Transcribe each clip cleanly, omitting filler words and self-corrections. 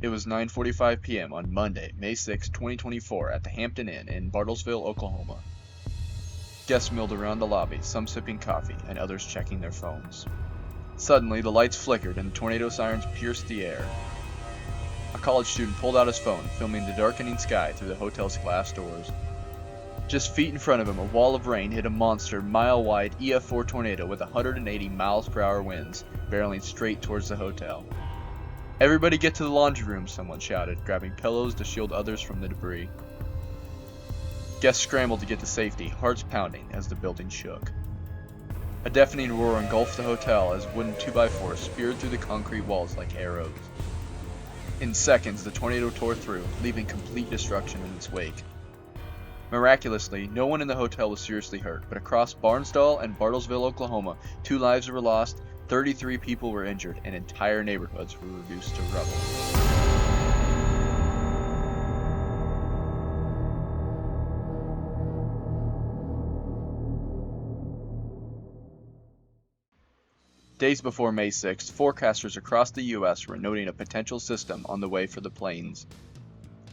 It was 9:45 p.m. on Monday, May 6, 2024 at the Hampton Inn in Bartlesville, Oklahoma. Guests milled around the lobby, some sipping coffee and others checking their phones. Suddenly, the lights flickered and the tornado sirens pierced the air. A college student pulled out his phone, filming the darkening sky through the hotel's glass doors. Just feet in front of him, a wall of rain hit a monster, mile-wide EF4 tornado with 180 miles-per-hour winds, barreling straight towards the hotel. "Everybody get to the laundry room," someone shouted, grabbing pillows to shield others from the debris. Guests scrambled to get to safety, hearts pounding as the building shook. A deafening roar engulfed the hotel as wooden 2x4s speared through the concrete walls like arrows. In seconds, the tornado tore through, leaving complete destruction in its wake. Miraculously, no one in the hotel was seriously hurt, but across Barnsdall and Bartlesville, Oklahoma, 2 lives were lost, 33 people were injured, and entire neighborhoods were reduced to rubble. Days before May 6th, forecasters across the U.S. were noting a potential system on the way for the plains.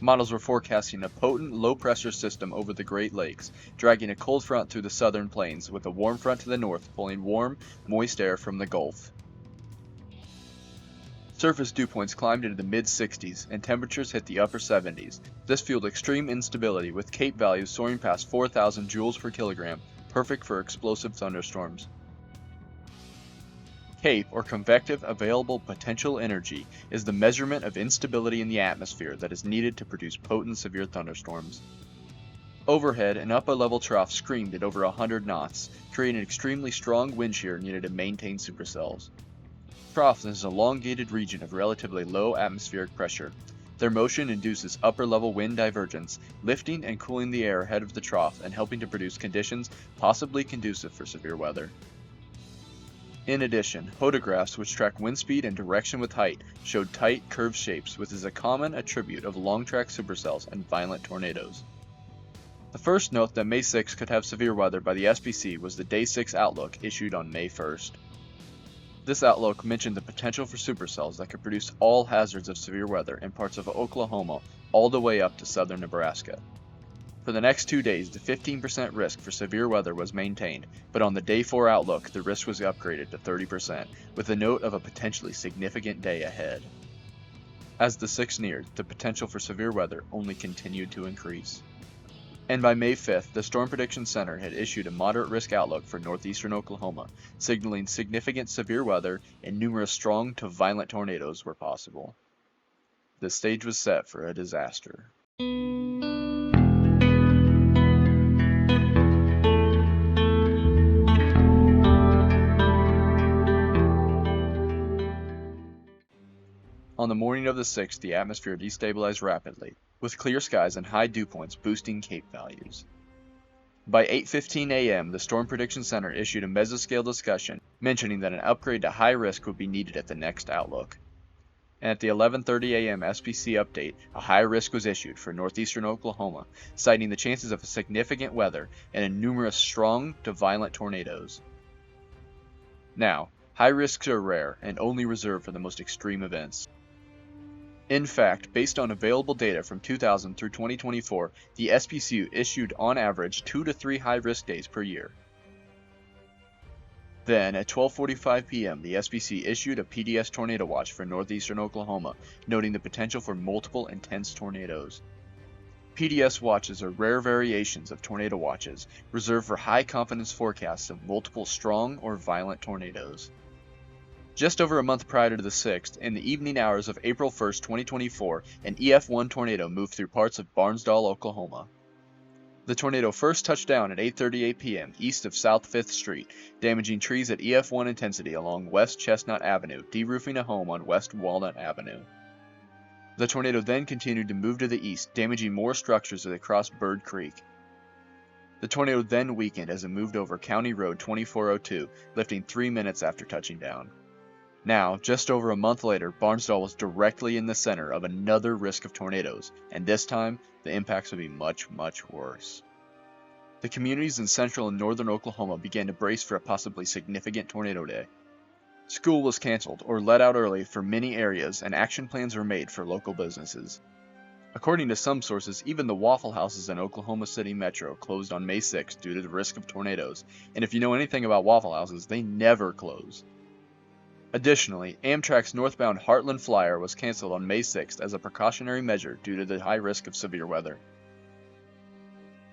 Models were forecasting a potent, low-pressure system over the Great Lakes, dragging a cold front through the southern plains, with a warm front to the north pulling warm, moist air from the Gulf. Surface dew points climbed into the mid-60s, and temperatures hit the upper 70s. This fueled extreme instability, with Cape values soaring past 4,000 joules per kilogram, perfect for explosive thunderstorms. CAPE, or Convective Available Potential Energy, is the measurement of instability in the atmosphere that is needed to produce potent severe thunderstorms. Overhead, an upper-level trough screamed at over 100 knots, creating an extremely strong wind shear needed to maintain supercells. Trough is an elongated region of relatively low atmospheric pressure. Their motion induces upper-level wind divergence, lifting and cooling the air ahead of the trough and helping to produce conditions possibly conducive for severe weather. In addition, photographs which track wind speed and direction with height showed tight, curved shapes, which is a common attribute of long-track supercells and violent tornadoes. The first note that May 6 could have severe weather by the SPC was the Day 6 Outlook issued on May 1st. This outlook mentioned the potential for supercells that could produce all hazards of severe weather in parts of Oklahoma all the way up to southern Nebraska. For the next 2 days, the 15% risk for severe weather was maintained, but on the Day 4 outlook, the risk was upgraded to 30%, with a note of a potentially significant day ahead. As the 6th neared, the potential for severe weather only continued to increase. And by May 5th, the Storm Prediction Center had issued a moderate risk outlook for northeastern Oklahoma, signaling significant severe weather and numerous strong to violent tornadoes were possible. The stage was set for a disaster. On the morning of the 6th, the atmosphere destabilized rapidly, with clear skies and high dew points boosting CAPE values. By 8:15 a.m., the Storm Prediction Center issued a mesoscale discussion mentioning that an upgrade to high risk would be needed at the next outlook. And at the 11:30 a.m. SPC update, a high risk was issued for northeastern Oklahoma, citing the chances of significant weather and numerous strong to violent tornadoes. Now, high risks are rare and only reserved for the most extreme events. In fact, based on available data from 2000 through 2024, the SPCU issued on average 2 to 3 high-risk days per year. Then, at 12:45 p.m., the SPC issued a PDS tornado watch for northeastern Oklahoma, noting the potential for multiple intense tornadoes. PDS watches are rare variations of tornado watches, reserved for high-confidence forecasts of multiple strong or violent tornadoes. Just over a month prior to the 6th, in the evening hours of April 1, 2024, an EF1 tornado moved through parts of Barnsdall, Oklahoma. The tornado first touched down at 8:38 p.m. east of South 5th Street, damaging trees at EF1 intensity along West Chestnut Avenue, de-roofing a home on West Walnut Avenue. The tornado then continued to move to the east, damaging more structures as it crossed Bird Creek. The tornado then weakened as it moved over County Road 2402, lifting 3 minutes after touching down. Now, just over a month later, Barnsdall was directly in the center of another risk of tornadoes, and this time, the impacts would be much, much worse. The communities in central and northern Oklahoma began to brace for a possibly significant tornado day. School was canceled or let out early for many areas, and action plans were made for local businesses. According to some sources, even the Waffle Houses in Oklahoma City Metro closed on May 6th due to the risk of tornadoes, and if you know anything about Waffle Houses, they never close. Additionally, Amtrak's northbound Heartland Flyer was canceled on May 6th as a precautionary measure due to the high risk of severe weather.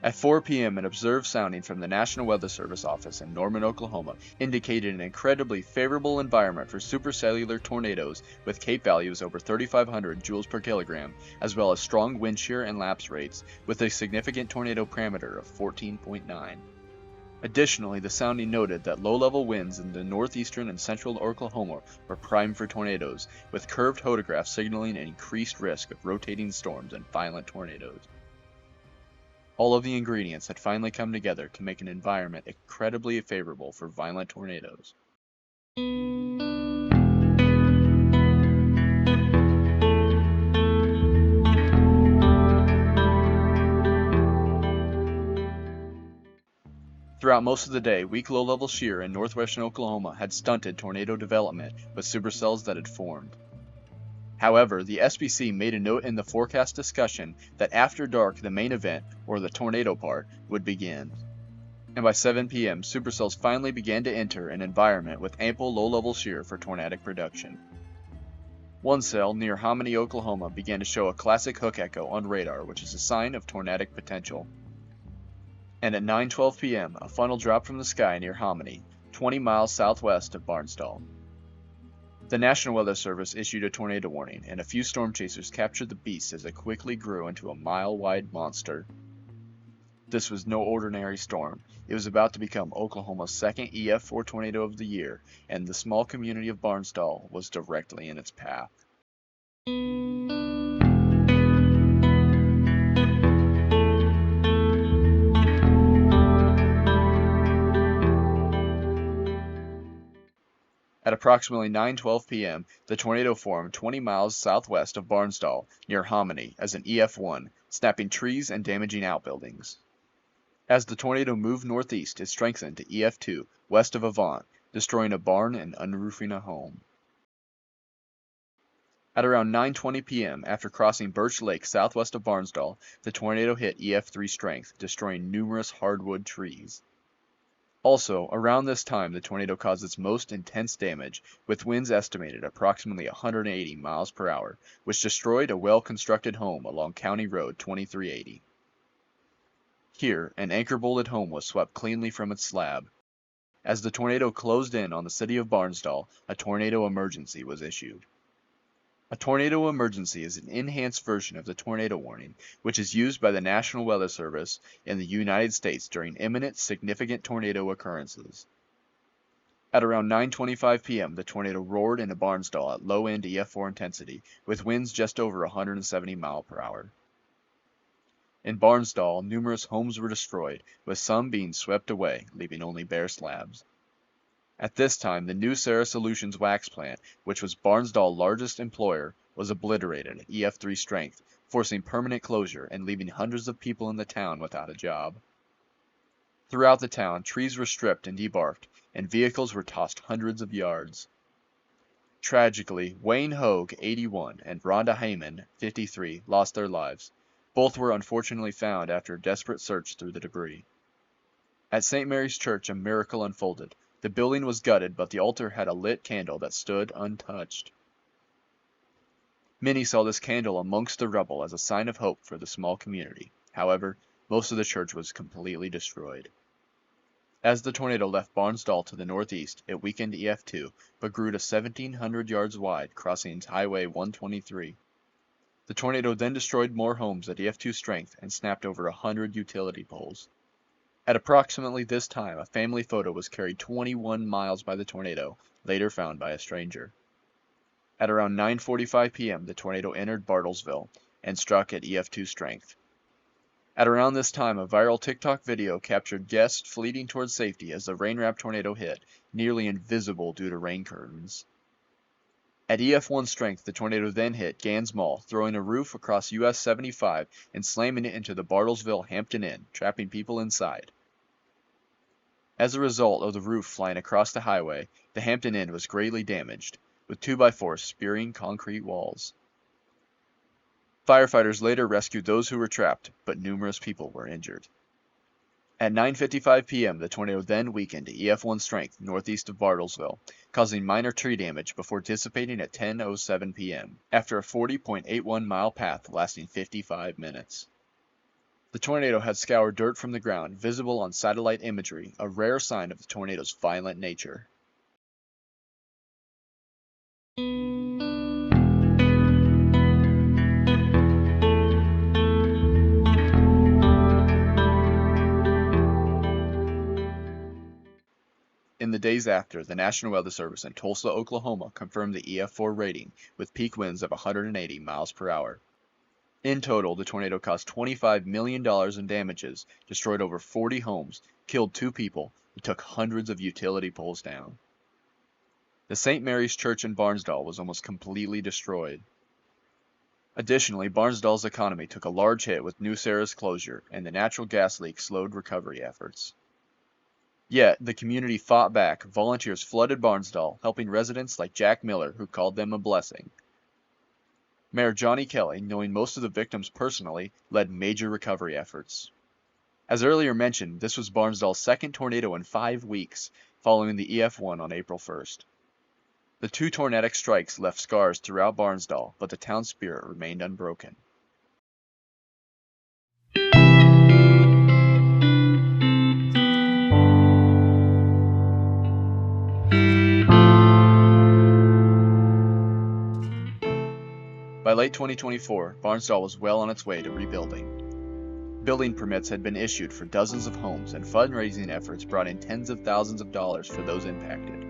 At 4 p.m., an observed sounding from the National Weather Service office in Norman, Oklahoma, indicated an incredibly favorable environment for supercellular tornadoes with Cape values over 3,500 joules per kilogram, as well as strong wind shear and lapse rates, with a significant tornado parameter of 14.9. Additionally, the sounding noted that low-level winds in the northeastern and central Oklahoma were primed for tornadoes, with curved photographs signaling an increased risk of rotating storms and violent tornadoes. All of the ingredients had finally come together to make an environment incredibly favorable for violent tornadoes. Throughout most of the day, weak low-level shear in northwestern Oklahoma had stunted tornado development with supercells that had formed. However, the SPC made a note in the forecast discussion that after dark the main event, or the tornado part, would begin. And by 7 p.m., supercells finally began to enter an environment with ample low-level shear for tornadic production. One cell near Hominy, Oklahoma began to show a classic hook echo on radar, which is a sign of tornadic potential. And at 9:12 p.m., a funnel dropped from the sky near Hominy, 20 miles southwest of Barnsdall. The National Weather Service issued a tornado warning, and a few storm chasers captured the beast as it quickly grew into a mile-wide monster. This was no ordinary storm. It was about to become Oklahoma's second EF4 tornado of the year, and the small community of Barnsdall was directly in its path. At approximately 9:12 p.m., the tornado formed 20 miles southwest of Barnsdall, near Hominy, as an EF1, snapping trees and damaging outbuildings. As the tornado moved northeast, it strengthened to EF2, west of Avant, destroying a barn and unroofing a home. At around 9:20 p.m., after crossing Birch Lake southwest of Barnsdall, the tornado hit EF3 strength, destroying numerous hardwood trees. Also, around this time, the tornado caused its most intense damage, with winds estimated approximately 180 miles per hour, which destroyed a well-constructed home along County Road 2380. Here, an anchor-bolted home was swept cleanly from its slab. As the tornado closed in on the city of Barnsdall, a tornado emergency was issued. A tornado emergency is an enhanced version of the tornado warning, which is used by the National Weather Service in the United States during imminent significant tornado occurrences. At around 9:25 p.m., the tornado roared into Barnsdall at low-end EF4 intensity, with winds just over 170 miles per hour. In Barnsdall, numerous homes were destroyed, with some being swept away, leaving only bare slabs. At this time, the new Sarah Solutions wax plant, which was Barnsdall's largest employer, was obliterated at EF3 strength, forcing permanent closure and leaving hundreds of people in the town without a job. Throughout the town, trees were stripped and debarked, and vehicles were tossed hundreds of yards. Tragically, Wayne Hogue, 81, and Rhonda Heyman, 53, lost their lives. Both were unfortunately found after a desperate search through the debris. At St. Mary's Church, a miracle unfolded. The building was gutted, but the altar had a lit candle that stood untouched. Many saw this candle amongst the rubble as a sign of hope for the small community. However, most of the church was completely destroyed. As the tornado left Barnsdall to the northeast, it weakened EF2, but grew to 1,700 yards wide, crossing Highway 123. The tornado then destroyed more homes at EF2 strength and snapped over 100 utility poles. At approximately this time, a family photo was carried 21 miles by the tornado, later found by a stranger. At around 9:45 p.m., the tornado entered Bartlesville and struck at EF2 strength. At around this time, a viral TikTok video captured guests fleeing towards safety as the rain-wrapped tornado hit, nearly invisible due to rain curtains. At EF1 strength, the tornado then hit Gans Mall, throwing a roof across US 75 and slamming it into the Bartlesville Hampton Inn, trapping people inside. As a result of the roof flying across the highway, The Hampton Inn was greatly damaged, with 2x4s spearing concrete walls. Firefighters later rescued those who were trapped, but numerous people were injured. At 9:55 p.m., the tornado then weakened to EF1 strength northeast of Bartlesville, causing minor tree damage before dissipating at 10:07 p.m. after a 40.81-mile path lasting 55 minutes. The tornado had scoured dirt from the ground, visible on satellite imagery, a rare sign of the tornado's violent nature. In the days after, the National Weather Service in Tulsa, Oklahoma confirmed the EF4 rating with peak winds of 180 miles per hour. In total, the tornado caused $25 million in damages, destroyed over 40 homes, killed 2 people, and took hundreds of utility poles down. The St. Mary's Church in Barnsdall was almost completely destroyed. Additionally, Barnsdall's economy took a large hit with New Sarah's closure, and the natural gas leak slowed recovery efforts. Yet, the community fought back. Volunteers flooded Barnsdall, helping residents like Jack Miller, who called them a blessing. Mayor Johnny Kelly, knowing most of the victims personally, led major recovery efforts. As earlier mentioned, this was Barnsdall's second tornado in 5 weeks, following the EF1 on April 1st. The 2 tornadic strikes left scars throughout Barnsdall, but the town's spirit remained unbroken. By late 2024, Barnsdall was well on its way to rebuilding. Building permits had been issued for dozens of homes, and fundraising efforts brought in tens of thousands of dollars for those impacted.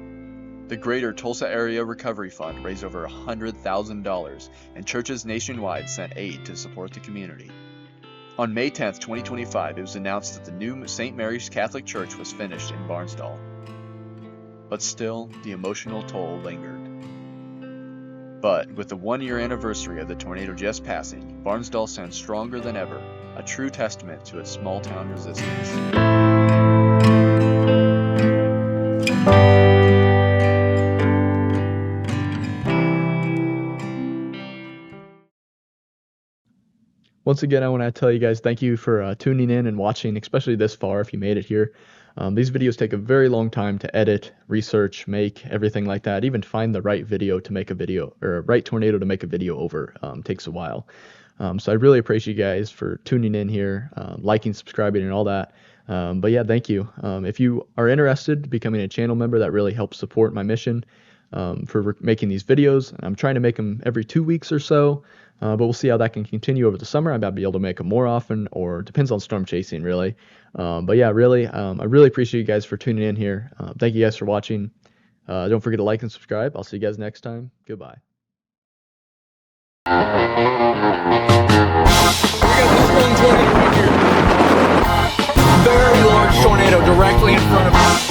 The Greater Tulsa Area Recovery Fund raised over $100,000, and churches nationwide sent aid to support the community. On May 10, 2025, it was announced that the new St. Mary's Catholic Church was finished in Barnsdall. But still, the emotional toll lingered. But with the 1-year anniversary of the tornado just passing, Barnsdall stands stronger than ever, a true testament to its small-town resistance. Once again, I want to tell you guys thank you for tuning in and watching, especially this far if you made it here. These videos take a very long time to edit, research, make, everything like that. Even find the right video to make a video, or right tornado to make a video over takes a while. So I really appreciate you guys for tuning in here, liking, subscribing, and all that. But yeah, thank you. If you are interested in becoming a channel member, that really helps support my mission for making these videos. I'm trying to make them every 2 weeks or so. But we'll see how that can continue over the summer. I might be able to make them more often, or depends on storm chasing, really. But yeah, really, I really appreciate you guys for tuning in here. Thank you guys for watching. Don't forget to like and subscribe. I'll see you guys next time. Goodbye. We got this rolling tornado right here. Very large tornado directly in front of us.